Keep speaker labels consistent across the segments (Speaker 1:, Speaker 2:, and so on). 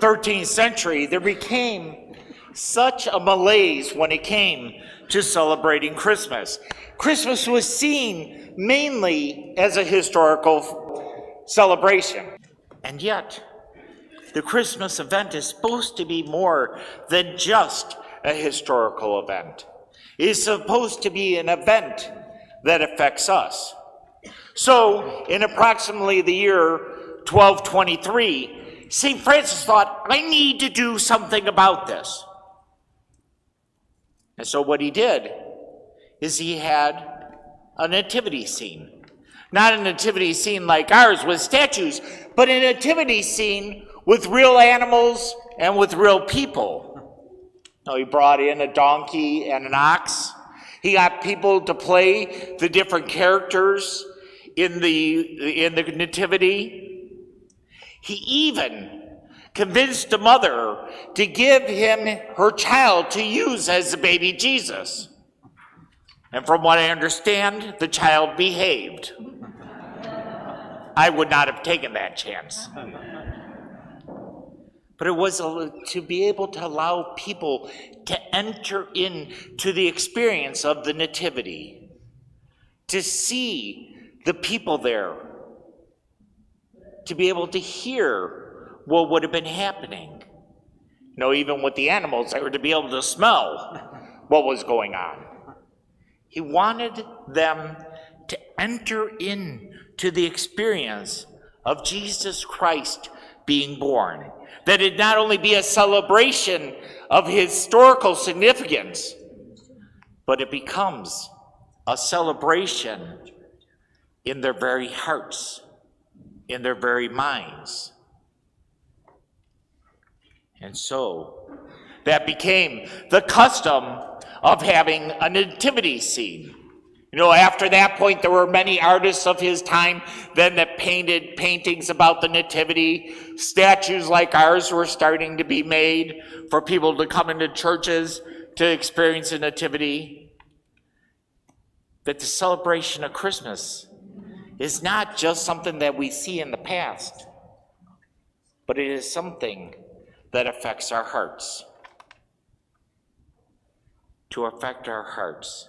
Speaker 1: 13th century, there became such a malaise when it came to celebrating Christmas. Christmas was seen mainly as a historical celebration. And yet, the Christmas event is supposed to be more than just a historical event. It is supposed to be an event that affects us. So, in approximately the year 1223, St. Francis thought, I need to do something about this. And so what he did is he had a nativity scene. Not a nativity scene like ours with statues, but a nativity scene with real animals and with real people. Now, he brought in a donkey and an ox. He got people to play the different characters in the nativity. He even convinced the mother to give him her child to use as the baby Jesus. And from what I understand, the child behaved. I would not have taken that chance. But it was to be able to allow people to enter into the experience of the nativity, to see the people there, to be able to hear what would have been happening. You know, even with the animals, they were to be able to smell what was going on. He wanted them to enter into the experience of Jesus Christ being born. That it not only be a celebration of historical significance, but it becomes a celebration in their very hearts, in their very minds. And so that became the custom of having a nativity scene. You know, after that point, there were many artists of his time then that painted paintings about the nativity. Statues like ours were starting to be made for people to come into churches to experience the nativity. That the celebration of Christmas is not just something that we see in the past, but it is something that affects our hearts. To affect our hearts.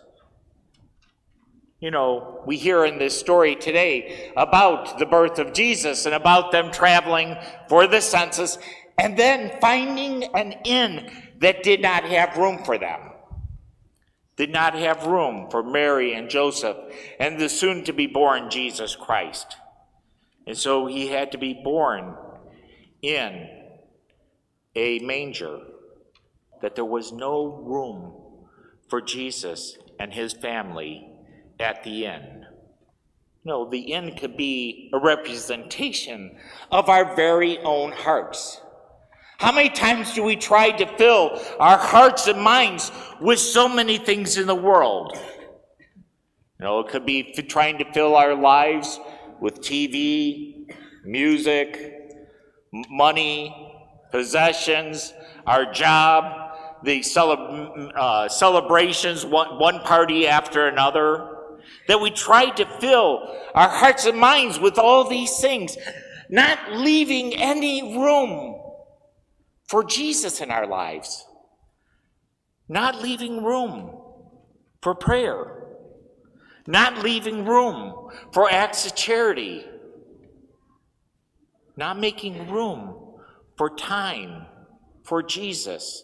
Speaker 1: You know, we hear in this story today about the birth of Jesus and about them traveling for the census and then finding an inn that did not have room for them. Did not have room for Mary and Joseph and the soon-to-be-born Jesus Christ. And so he had to be born in a manger, that there was no room for Jesus and his family at the inn. No, the inn could be a representation of our very own hearts. How many times do we try to fill our hearts and minds with so many things in the world? You know, it could be trying to fill our lives with TV, music, money, possessions, our job, the celebrations, one party after another. That we try to fill our hearts and minds with all these things, not leaving any room for Jesus in our lives, not leaving room for prayer, not leaving room for acts of charity, not making room for time for Jesus.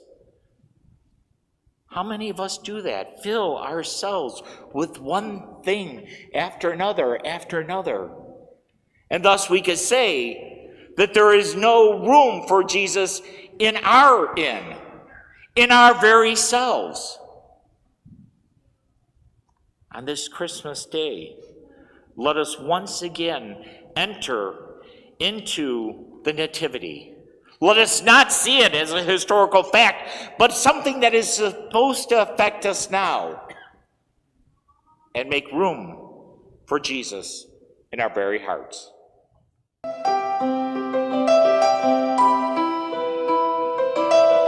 Speaker 1: How many of us do that? Fill ourselves with one thing after another, after another. And thus we could say that there is no room for Jesus in our very selves. On this Christmas day, let us once again enter into the Nativity. Let us not see it as a historical fact, but something that is supposed to affect us now and make room for Jesus in our very hearts.